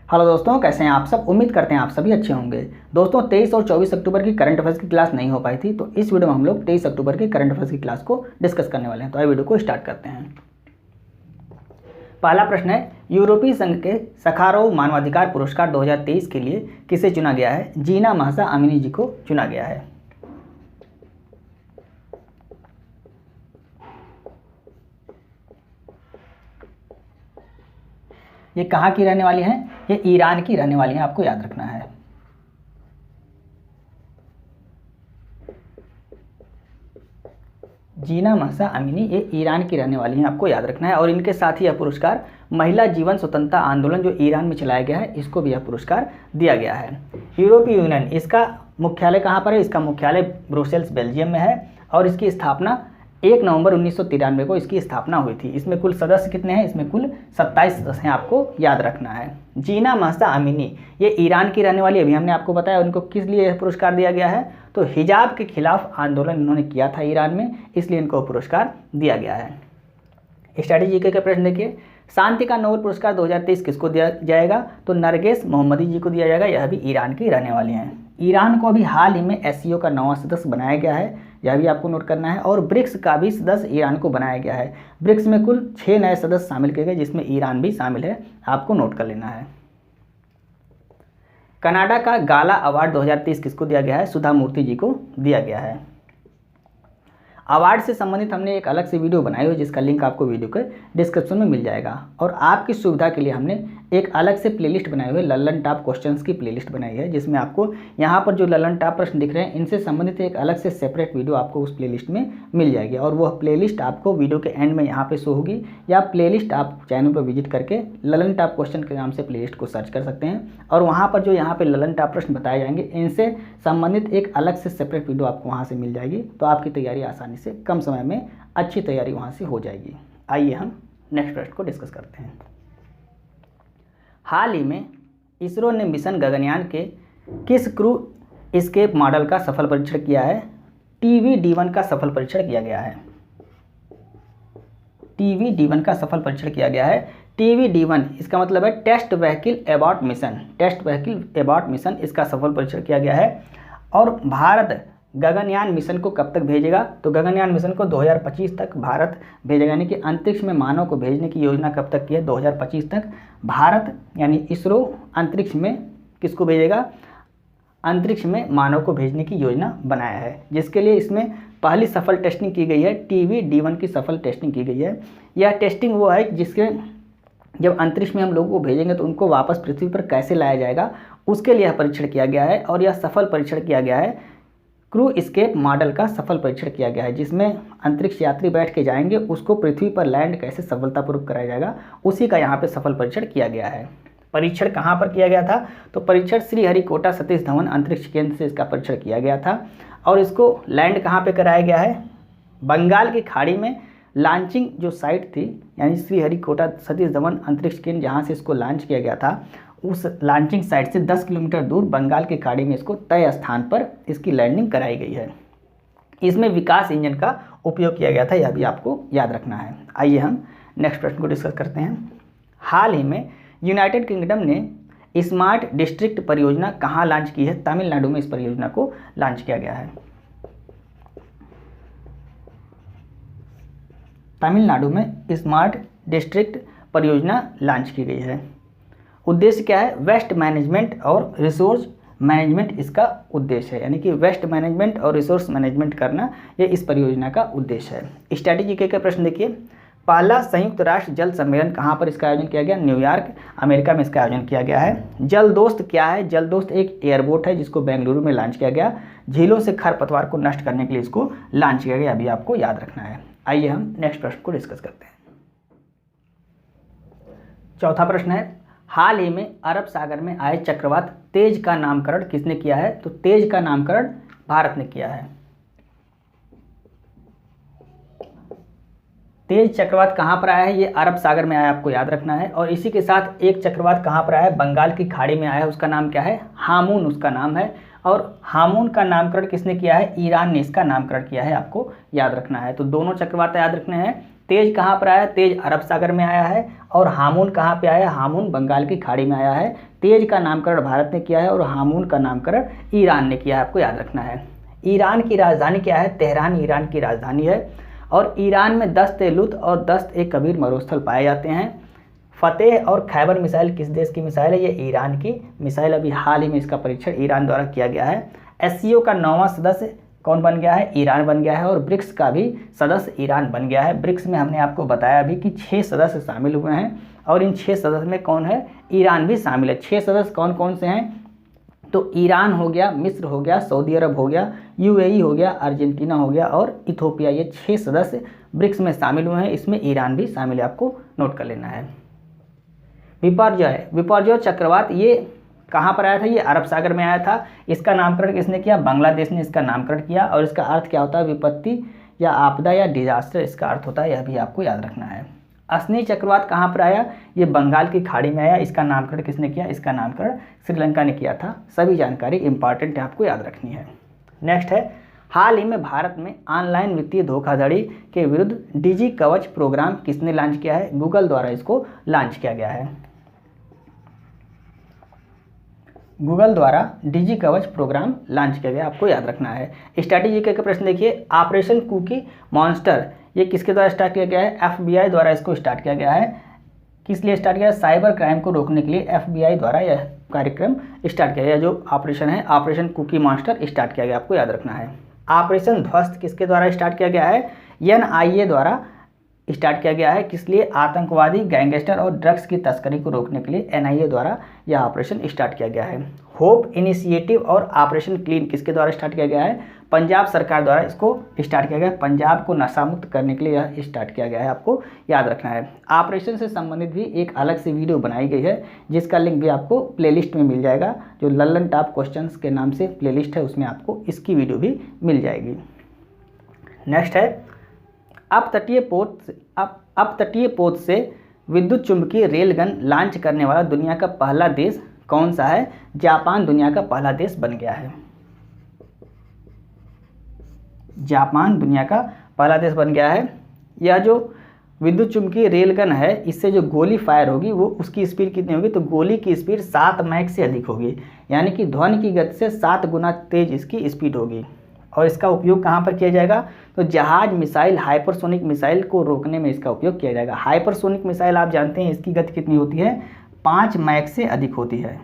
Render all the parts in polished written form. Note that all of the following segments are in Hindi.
हेलो दोस्तों, कैसे हैं आप सब। उम्मीद करते हैं आप सभी अच्छे होंगे। दोस्तों 23 और 24 अक्टूबर की करंट अफेयर्स की क्लास नहीं हो पाई थी, तो इस वीडियो में हम लोग 23 अक्टूबर की करंट अफेयर्स की क्लास को डिस्कस करने वाले हैं। तो आइए वीडियो को स्टार्ट करते हैं। पहला प्रश्न है, यूरोपीय संघ के सखारोव मानवाधिकार पुरस्कार 2023 के लिए किसे चुना गया है। जीना महसा अमीनी जी को चुना गया है। ये कहाँ की रहने वाली हैं? ये ईरान की रहने वाली हैं, आपको याद रखना है। जीना महसा अमीनी ये ईरान की रहने वाली हैं, आपको याद रखना है। और इनके साथ ही यह पुरस्कार महिला जीवन स्वतंत्रता आंदोलन जो ईरान में चलाया गया है, इसको भी यह पुरस्कार दिया गया है। यूरोपीय यूनियन, इसका मुख्यालय कहाँ पर है? इसका मुख्यालय ब्रुसेल्स बेल्जियम में है और इसकी स्थापना 1 नवंबर 1993 को इसकी स्थापना हुई थी। इसमें कुल सदस्य कितने हैं? इसमें कुल 27 सदस्य हैं, आपको याद रखना है। जीना महसा अमीनी ये ईरान की रहने वाली, अभी हमने आपको बताया उनको किस लिए यह पुरस्कार दिया गया है। तो हिजाब के खिलाफ आंदोलन इन्होंने किया था ईरान में, इसलिए इनको पुरस्कार दिया गया है। स्ट्रैटेजी के प्रश्न देखिए, शांति का नोबेल पुरस्कार 2023 किसको दिया जाएगा? तो नरगिस मोहम्मदी जी को दिया जाएगा। यह भी ईरान की रहने वाली हैं। ईरान को अभी हाल ही में एससीओ का 9वां सदस्य बनाया गया है, यह भी आपको नोट करना है। और ब्रिक्स का भी सदस्य ईरान को बनाया गया है। ब्रिक्स में कुल 6 नए सदस्य शामिल किए गए, जिसमें ईरान भी शामिल है, आपको नोट कर लेना है। कनाडा का गाला अवार्ड 2023 किसको दिया गया है? सुधा मूर्ति जी को दिया गया है। अवार्ड से संबंधित हमने एक अलग से वीडियो बनाई हुई, जिसका लिंक आपको वीडियो के डिस्क्रिप्शन में मिल जाएगा। और आपकी सुविधा के लिए हमने एक अलग से प्लेलिस्ट बनाई हुई है, लल्लन टॉप क्वेश्चंस की प्लेलिस्ट बनाई है, जिसमें आपको यहाँ पर जो लल्लन टॉप प्रश्न दिख रहे हैं, इनसे संबंधित एक अलग से सेपरेट वीडियो आपको उस प्लेलिस्ट में मिल जाएगी। और वह प्लेलिस्ट आपको वीडियो के एंड में यहाँ पे शो होगी, या प्लेलिस्ट आप चैनल पर विजिट करके लल्लन टॉप क्वेश्चन के नाम से प्लेलिस्ट को सर्च कर सकते हैं। और वहाँ पर जो यहाँ पे लल्लन टॉप प्रश्न बताए जाएंगे, इनसे संबंधित एक अलग से सेपरेट वीडियो आपको वहाँ से मिल जाएगी। तो आपकी तैयारी आसानी से कम समय में अच्छी तैयारी वहाँ से हो जाएगी। आइए हम नेक्स्ट प्रश्न को डिस्कस करते हैं। हाल ही में इसरो ने मिशन गगनयान के किस क्रू एस्केप मॉडल का सफल परीक्षण किया है? TVD-1 का सफल परीक्षण किया गया है। TVD-1 का सफल परीक्षण किया गया है। TVD-1 इसका मतलब है test vehicle abort mission. Test vehicle abort mission, इसका सफल परीक्षण किया गया है। और भारत गगनयान मिशन को कब तक भेजेगा? तो गगनयान मिशन को 2025 तक भारत भेजेगा, यानी कि अंतरिक्ष में मानव को भेजने की योजना कब तक की है? 2025 तक भारत यानी इसरो अंतरिक्ष में किसको भेजेगा? अंतरिक्ष में मानव को भेजने की योजना बनाया है, जिसके लिए इसमें पहली सफल टेस्टिंग की गई है। TVD-1 की सफल टेस्टिंग की गई है। यह टेस्टिंग वो है जिसके जब अंतरिक्ष में हम लोगों को भेजेंगे तो उनको वापस पृथ्वी पर कैसे लाया जाएगा, उसके लिए यह परीक्षण किया गया है। और यह सफल परीक्षण किया गया है, क्रू एस्केप मॉडल का सफल परीक्षण किया गया है, जिसमें अंतरिक्ष यात्री बैठ के जाएंगे, उसको पृथ्वी पर लैंड कैसे सफलतापूर्वक कराया जाएगा, उसी का यहाँ पे सफल परीक्षण किया गया है। परीक्षण कहाँ पर किया गया था? तो परीक्षण श्रीहरिकोटा सतीश धवन अंतरिक्ष केंद्र से इसका परीक्षण किया गया था। और इसको लैंड कहाँ पे कराया गया है? बंगाल की खाड़ी में लॉन्चिंग जो साइट थी, यानी श्रीहरिकोटा सतीश धवन अंतरिक्ष केंद्र जहाँ से इसको लॉन्च किया गया था, उस लॉन्चिंग साइट से 10 किलोमीटर दूर बंगाल की खाड़ी में इसको तय स्थान पर इसकी लैंडिंग कराई गई है। इसमें विकास इंजन का उपयोग किया गया था, यह भी आपको याद रखना है। आइए हम नेक्स्ट प्रश्न को डिस्कस करते हैं। हाल ही में यूनाइटेड किंगडम ने स्मार्ट डिस्ट्रिक्ट परियोजना कहाँ लॉन्च की है? तमिलनाडु में इस परियोजना को लॉन्च किया गया है। तमिलनाडु में स्मार्ट डिस्ट्रिक्ट परियोजना लॉन्च की गई है। उद्देश्य क्या है? वेस्ट मैनेजमेंट और रिसोर्स मैनेजमेंट इसका उद्देश्य है, यानी कि वेस्ट मैनेजमेंट और रिसोर्स मैनेजमेंट करना, ये इस परियोजना का उद्देश्य है। स्ट्रैटेजी के प्रश्न देखिए, पहला संयुक्त राष्ट्र जल सम्मेलन कहाँ पर इसका आयोजन किया गया? न्यूयॉर्क अमेरिका में इसका आयोजन किया गया है। जल दोस्त क्या है? जल दोस्त एक एयरबोट है, जिसको बेंगलुरु में लॉन्च किया गया। झीलों से खरपतवार को नष्ट करने के लिए इसको लॉन्च किया गया, अभी आपको याद रखना है। आइए हम नेक्स्ट प्रश्न को डिस्कस करते हैं। चौथा प्रश्न है, हाल ही में अरब सागर में आए चक्रवात तेज का नामकरण किसने किया है? तो तेज का नामकरण भारत ने किया है। तेज चक्रवात कहाँ पर आया है? ये अरब सागर में आया, आपको याद रखना है। और इसी के साथ एक चक्रवात कहाँ पर आया है? बंगाल की खाड़ी में आया है, उसका नाम क्या है? हामून उसका नाम है। और हामून का नामकरण किसने किया है? ईरान ने इसका नामकरण किया है, आपको याद रखना है। तो दोनों चक्रवात याद रखने हैं। तेज कहाँ पर आया? तेज अरब सागर में आया है। और हामून कहाँ पे आया? हामून बंगाल की खाड़ी में आया है। तेज का नामकरण भारत ने किया है और हामून का नामकरण ईरान ने किया है, आपको याद रखना है। ईरान की राजधानी क्या है? तेहरान ईरान की राजधानी है। और ईरान में दस्त-ए-लुत और दस्त-ए-कबीर मरुस्थल पाए जाते हैं। फतेह और खैबर मिसाइल किस देश की मिसाइल है? ये ईरान की मिसाइल, अभी हाल ही में इसका परीक्षण ईरान द्वारा किया गया है। एससीओ का 9वां सदस्य कौन बन गया है? ईरान बन गया है। और ब्रिक्स का भी सदस्य ईरान बन गया है। ब्रिक्स में हमने आपको बताया अभी कि 6 सदस्य शामिल हुए हैं और इन 6 सदस्य में कौन है? ईरान भी शामिल है। 6 सदस्य कौन कौन से हैं? तो ईरान हो गया, मिस्र हो गया, सऊदी अरब हो गया, यूएई हो गया, अर्जेंटीना हो गया और इथोपिया। ये 6 सदस्य ब्रिक्स में शामिल हुए हैं। इसमें ईरान भी शामिल है, आपको नोट कर लेना है। विपर्जय चक्रवात ये कहाँ पर आया था? ये अरब सागर में आया था। इसका नामकरण किसने किया? बांग्लादेश ने इसका नामकरण किया। और इसका अर्थ क्या होता है? विपत्ति या आपदा या डिजास्टर इसका अर्थ होता है, यह भी आपको याद रखना है। असनी चक्रवात कहाँ पर आया? ये बंगाल की खाड़ी में आया। इसका नामकरण किसने किया? इसका नामकरण श्रीलंका ने किया था। सभी जानकारी इंपॉर्टेंट है, आपको याद रखनी है। नेक्स्ट है, हाल ही में भारत में ऑनलाइन वित्तीय धोखाधड़ी के विरुद्ध डिजी कवच प्रोग्राम किसने लॉन्च किया है? गूगल द्वारा इसको लॉन्च किया गया है। गूगल द्वारा डिजी कवच प्रोग्राम लॉन्च किया गया, आपको याद रखना है। स्ट्रैटेजी के प्रश्न देखिए, ऑपरेशन कुकी मॉन्स्टर ये किसके द्वारा स्टार्ट किया गया है? एफबीआई द्वारा इसको स्टार्ट किया गया है। किस लिए स्टार्ट किया है? साइबर क्राइम को रोकने के लिए एफबीआई द्वारा यह कार्यक्रम स्टार्ट किया गया। जो ऑपरेशन है ऑपरेशन कुकी मॉन्स्टर स्टार्ट किया गया, आपको याद रखना है। ऑपरेशन ध्वस्त किसके द्वारा स्टार्ट किया गया है? एनआईए द्वारा स्टार्ट किया गया है। किस लिए? आतंकवादी, गैंगस्टर और ड्रग्स की तस्करी को रोकने के लिए एनआईए द्वारा यह ऑपरेशन स्टार्ट किया गया है। होप इनिशिएटिव और ऑपरेशन क्लीन किसके द्वारा स्टार्ट किया गया है? पंजाब सरकार द्वारा इसको स्टार्ट किया गया है। पंजाब को नशा मुक्त करने के लिए यह स्टार्ट किया गया है, आपको याद रखना है। ऑपरेशन से संबंधित भी एक अलग से वीडियो बनाई गई है, जिसका लिंक भी आपको प्लेलिस्ट में मिल जाएगा। जो लल्लन टॉप क्वेश्चंस के नाम से प्लेलिस्ट है, उसमें आपको इसकी वीडियो भी मिल जाएगी। नेक्स्ट है, अपतटीय पोत से विद्युत चुंबकीय रेलगन लॉन्च करने वाला दुनिया का पहला देश कौन सा है? जापान दुनिया का पहला देश बन गया है। जापान दुनिया का पहला देश बन गया है। यह जो विद्युत चुंबकीय रेलगन है, इससे जो गोली फायर होगी वो उसकी स्पीड कितनी होगी? तो गोली की स्पीड 7 मैक से अधिक होगी, यानी कि ध्वनि की गति से 7 गुना तेज इसकी स्पीड होगी। और इसका उपयोग कहाँ पर किया जाएगा? तो जहाज, मिसाइल, हाइपरसोनिक मिसाइल को रोकने में इसका उपयोग किया जाएगा। हाइपरसोनिक मिसाइल आप जानते हैं इसकी गति कितनी होती है? 5 मैक से अधिक होती है।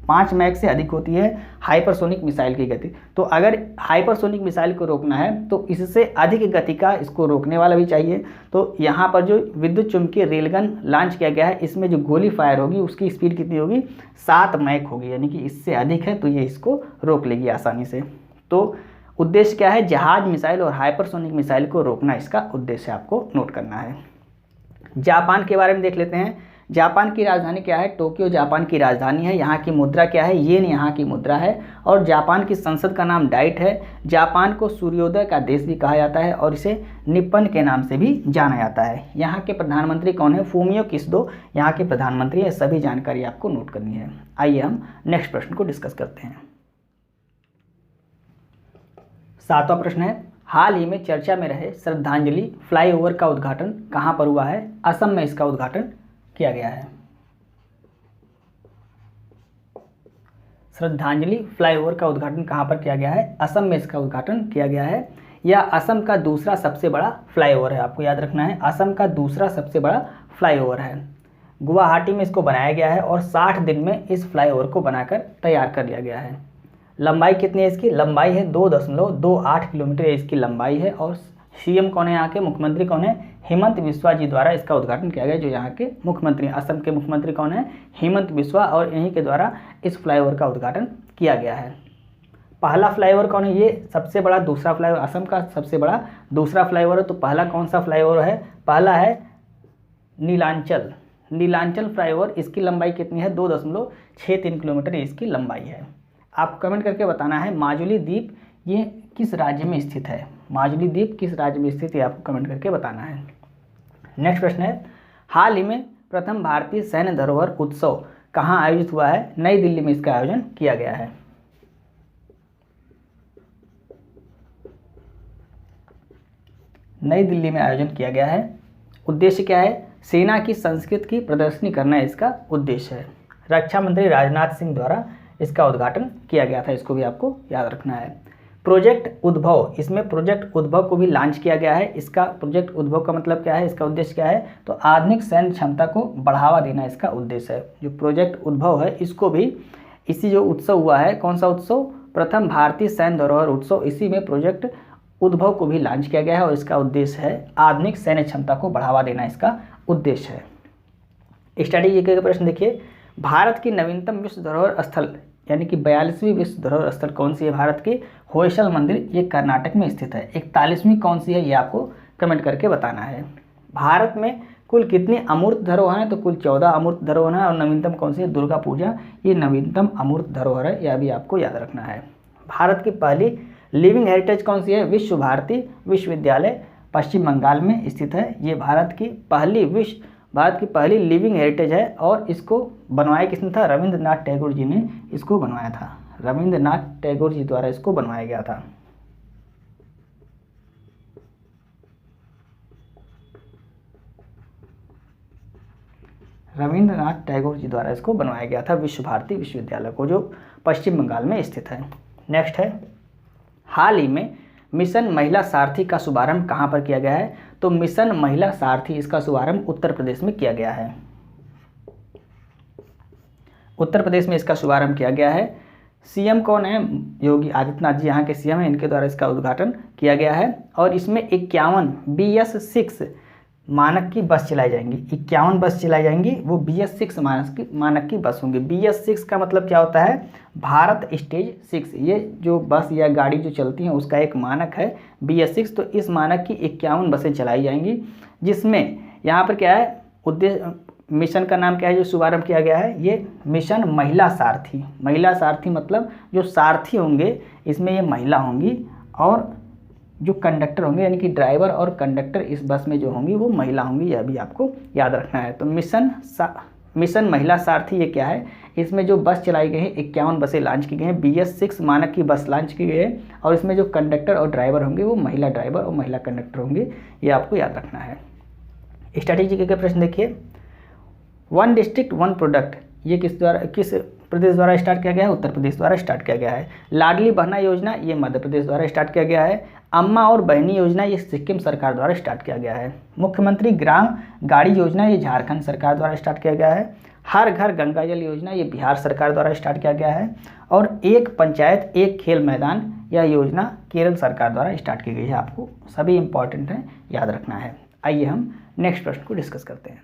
5 मैक से अधिक होती है हाइपरसोनिक मिसाइल की गति। तो अगर हाइपरसोनिक मिसाइल को रोकना है तो इससे अधिक गति का इसको रोकने वाला भी चाहिए। तो यहाँ पर जो विद्युत चुंबकीय रेलगन लॉन्च किया गया है, इसमें जो गोली फायर होगी उसकी स्पीड कितनी होगी? 7 मैक होगी, यानी कि इससे अधिक है तो ये इसको रोक लेगी आसानी से। तो उद्देश्य क्या है? जहाज, मिसाइल और हाइपरसोनिक मिसाइल को रोकना इसका उद्देश्य आपको नोट करना है। जापान के बारे में देख लेते हैं। जापान की राजधानी क्या है? टोक्यो जापान की राजधानी है। यहाँ की मुद्रा क्या है? येन यहाँ की मुद्रा है। और जापान की संसद का नाम डाइट है। जापान को सूर्योदय का देश भी कहा जाता है और इसे निप्पन के नाम से भी जाना जाता है। यहाँ के प्रधानमंत्री कौन है? फूमियो किसुडो यहाँ के प्रधानमंत्री है। सभी जानकारी आपको नोट करनी है। आइए हम नेक्स्ट प्रश्न को डिस्कस करते हैं। 7वां प्रश्न है, हाल ही में चर्चा में रहे श्रद्धांजलि फ्लाईओवर का उद्घाटन कहाँ पर हुआ है? असम में इसका उद्घाटन किया गया है। श्रद्धांजलि फ्लाईओवर का उद्घाटन कहाँ पर किया गया है? असम में इसका उद्घाटन किया गया है। यह असम का दूसरा सबसे बड़ा फ्लाईओवर है, आपको याद रखना है। असम का दूसरा सबसे बड़ा फ्लाईओवर है। गुवाहाटी में इसको बनाया गया है और 60 दिन में इस फ्लाईओवर को बनाकर तैयार कर लिया गया है। लंबाई कितनी है इसकी? लंबाई है 2.28 किलोमीटर इसकी लंबाई है। और सीएम कौन है यहाँ के? मुख्यमंत्री कौन है? हेमंत बिस्वा जी द्वारा इसका उद्घाटन किया गया। जो यहाँ के मुख्यमंत्री, असम के मुख्यमंत्री कौन है? हेमंत बिस्वा। और इन्हीं के द्वारा इस फ्लाईओवर का उद्घाटन किया गया है। पहला फ्लाईओवर कौन है? ये सबसे बड़ा दूसरा फ्लाईओवर, असम का सबसे बड़ा दूसरा फ्लाईओवर है। तो पहला कौन सा फ्लाईओवर है? पहला है नीलांचल फ्लाईओवर। इसकी लंबाई कितनी है? 2.63 किलोमीटर इसकी लंबाई है। आपको कमेंट करके बताना है माजुली द्वीप ये किस राज्य में स्थित है? माजुली द्वीप किस राज्य में स्थित है, आपको कमेंट करके बताना है। नेक्स्ट प्रश्न है, हाल ही में प्रथम भारतीय सैन्य धरोहर उत्सव कहाँ आयोजित हुआ है? नई दिल्ली में इसका आयोजन किया गया है। नई दिल्ली में आयोजन किया गया है। उद्देश्य क्या है? सेना की संस्कृति की प्रदर्शनी करना इसका उद्देश्य है। रक्षा मंत्री राजनाथ सिंह द्वारा इसका उद्घाटन किया गया था, इसको भी आपको याद रखना है। प्रोजेक्ट उद्भव, इसमें प्रोजेक्ट उद्भव को भी लॉन्च किया गया है। इसका प्रोजेक्ट उद्भव का मतलब क्या है, इसका उद्देश्य क्या है, तो आधुनिक सैन्य क्षमता को बढ़ावा देना इसका उद्देश्य है। जो प्रोजेक्ट उद्भव है इसको भी, इसी जो उत्सव हुआ है, कौन सा उत्सव, प्रथम भारतीय सैन्य धरोहर उत्सव, इसी में प्रोजेक्ट उद्भव को भी लॉन्च किया गया है और इसका उद्देश्य है आधुनिक सैन्य क्षमता को बढ़ावा देना, इसका उद्देश्य है। स्ट्रैटेजी के प्रश्न देखिए, भारत की नवीनतम विश्व धरोहर स्थल यानी कि 42वीं विश्व धरोहर स्थल कौन सी है भारत की, होयसल मंदिर, ये कर्नाटक में स्थित है। 41वीं कौन सी है, ये आपको कमेंट करके बताना है। भारत में कुल कितनी अमूर्त धरोहर हैं, तो कुल 14 अमूर्त धरोहर हैं और नवीनतम कौन सी है, दुर्गा पूजा, ये नवीनतम अमूर्त धरोहर है, यह भी आपको याद रखना है। भारत की पहली लिविंग हेरिटेज कौन सी है, विश्व भारती विश्वविद्यालय पश्चिम बंगाल में स्थित है। ये भारत की पहली लिविंग हेरिटेज है और इसको बनवाया किसने था, रविंद्रनाथ टैगोर जी ने इसको बनवाया था। रविंद्रनाथ टैगोर जी द्वारा इसको बनवाया गया था। रविंद्रनाथ टैगोर जी द्वारा इसको बनवाया गया था विश्व भारती विश्वविद्यालय को, जो पश्चिम बंगाल में स्थित है। नेक्स्ट है, हाल ही में मिशन महिला सारथी का शुभारंभ कहाँ पर किया गया है, तो मिशन महिला सारथी इसका शुभारंभ उत्तर प्रदेश में किया गया है। उत्तर प्रदेश में इसका शुभारंभ किया गया है। सीएम कौन है, योगी आदित्यनाथ जी यहाँ के सीएम हैं, इनके द्वारा इसका उद्घाटन किया गया है। और इसमें 51 BS6 मानक की बस चलाई जाएंगी, 51 बस चलाई जाएंगी, वो BS6 मानक की बस होंगी। BS6 का मतलब क्या होता है, भारत स्टेज 6, ये जो बस या गाड़ी जो चलती हैं उसका एक मानक है BS6। तो इस मानक की 51 बसें चलाई जाएंगी, जिसमें यहाँ पर क्या है उद्देश्य, मिशन का नाम क्या है जो शुभारंभ किया गया है, ये मिशन महिला सारथी। महिला सारथी मतलब जो सारथी होंगे इसमें ये महिला होंगी और जो कंडक्टर होंगे यानी कि ड्राइवर और कंडक्टर इस बस में जो होंगी वो महिला होंगी, यह भी आपको याद रखना है। तो मिशन महिला सारथी ये क्या है, इसमें जो बस चलाई गई है 51 बसें लॉन्च की गई हैं, BS6 मानक की बस लॉन्च की गई है और इसमें जो कंडक्टर और ड्राइवर होंगे वो महिला ड्राइवर और महिला कंडक्टर होंगे, ये आपको याद रखना है। स्ट्रैटेजी के प्रश्न देखिए, वन डिस्ट्रिक्ट वन प्रोडक्ट, ये किस प्रदेश द्वारा स्टार्ट किया गया है, उत्तर प्रदेश द्वारा स्टार्ट किया गया है। लाडली बहना योजना ये मध्य प्रदेश द्वारा स्टार्ट किया गया है। अम्मा और बहनी योजना ये सिक्किम सरकार द्वारा स्टार्ट किया गया है। मुख्यमंत्री ग्राम गाड़ी योजना ये झारखंड सरकार द्वारा स्टार्ट किया गया है। हर घर गंगा जल योजना ये बिहार सरकार द्वारा स्टार्ट किया गया है। और एक पंचायत एक खेल मैदान यह योजना केरल सरकार द्वारा स्टार्ट की गई है। आपको सभी इंपॉर्टेंट हैं, याद रखना है। आइए हम नेक्स्ट प्रश्न को डिस्कस करते हैं।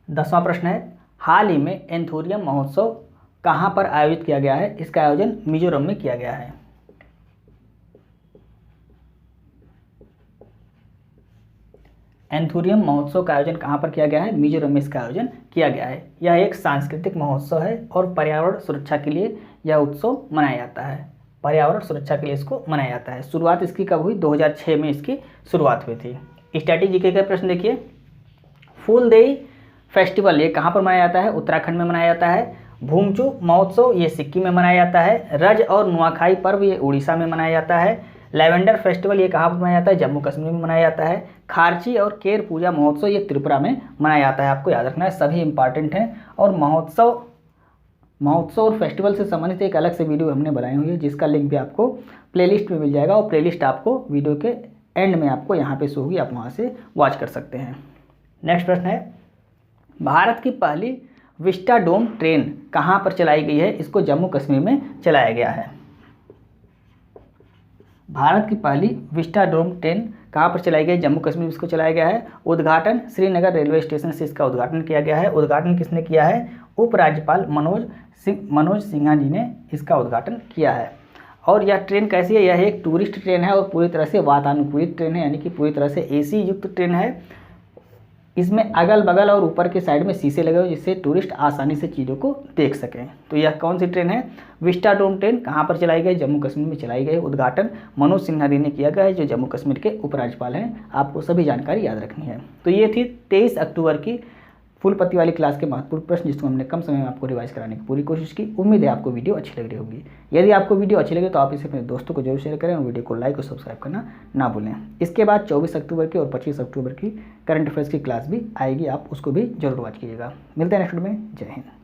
10वां प्रश्न है, हाल ही में एंथोरियम महोत्सव कहाँ पर आयोजित किया गया है, इसका आयोजन मिजोरम में किया गया है। एंथोरियम महोत्सव का आयोजन कहाँ पर किया गया है, मिजोरम में इसका आयोजन किया गया है। यह एक सांस्कृतिक महोत्सव है और पर्यावरण सुरक्षा के लिए यह उत्सव मनाया जाता है। पर्यावरण सुरक्षा के लिए इसको मनाया जाता है। शुरुआत इसकी कब हुई, 2006 में इसकी शुरुआत हुई थी। स्ट्रैटेजी के प्रश्न देखिए, फूलदेई फेस्टिवल ये कहाँ पर मनाया जाता है, उत्तराखंड में मनाया जाता है। भूमचू महोत्सव ये सिक्किम में मनाया जाता है। रज और नुआखाई पर्व ये उड़ीसा में मनाया जाता है। लैवेंडर फेस्टिवल ये कहाँ पर मनाया जाता है, जम्मू कश्मीर में मनाया जाता है। खारची और केर पूजा महोत्सव ये त्रिपुरा में मनाया जाता है। आपको याद रखना है, सभी इंपॉर्टेंट हैं। और महोत्सव और फेस्टिवल से संबंधित एक अलग से वीडियो हमने बनाई हुई है, जिसका लिंक भी आपको प्लेलिस्ट में मिल जाएगा और प्लेलिस्ट आपको वीडियो के एंड में आपको यहाँ पे शो होगी, आप वहाँ से वॉच कर सकते हैं। नेक्स्ट प्रश्न है, भारत की पहली विस्टाडोम ट्रेन कहाँ पर चलाई गई है, इसको जम्मू कश्मीर में चलाया गया है। भारत की पहली विस्टाडोम ट्रेन कहाँ पर चलाई गई, जम्मू कश्मीर में इसको चलाया गया है। उद्घाटन श्रीनगर रेलवे स्टेशन से इसका उद्घाटन किया गया है। उद्घाटन किसने किया है, उपराज्यपाल मनोज सिन्हा जी ने इसका उद्घाटन किया है। और यह ट्रेन कैसी है, यह एक टूरिस्ट ट्रेन है और पूरी तरह से वातानुकूलित ट्रेन है, यानी कि पूरी तरह से AC युक्त ट्रेन है। इसमें अगल बगल और ऊपर के साइड में शीशे लगे हुए, जिससे टूरिस्ट आसानी से चीज़ों को देख सकें। तो यह कौन सी ट्रेन है, विस्टाडोम ट्रेन कहाँ पर चलाई गई, जम्मू कश्मीर में चलाई गई। उद्घाटन मनोज सिन्हा जी ने किया गया है, जो जम्मू कश्मीर के उपराज्यपाल हैं। आपको सभी जानकारी याद रखनी है। तो ये थी 23 अक्टूबर की फुल पत्ती वाली क्लास के महत्वपूर्ण प्रश्न जिसको हमने कम समय में आपको रिवाइज कराने की पूरी कोशिश की। उम्मीद है आपको वीडियो अच्छी लग रही होगी। यदि आपको वीडियो अच्छी लगे तो आप इसे अपने दोस्तों को जरूर शेयर करें और वीडियो को लाइक और सब्सक्राइब करना ना भूलें। इसके बाद 24 अक्टूबर की और 25 अक्टूबर की करंट अफेयर्स की क्लास भी आएगी, आप उसको भी जरूर वॉच कीजिएगा। मिलते हैं नेक्स्ट वीडियो में। जय हिंद।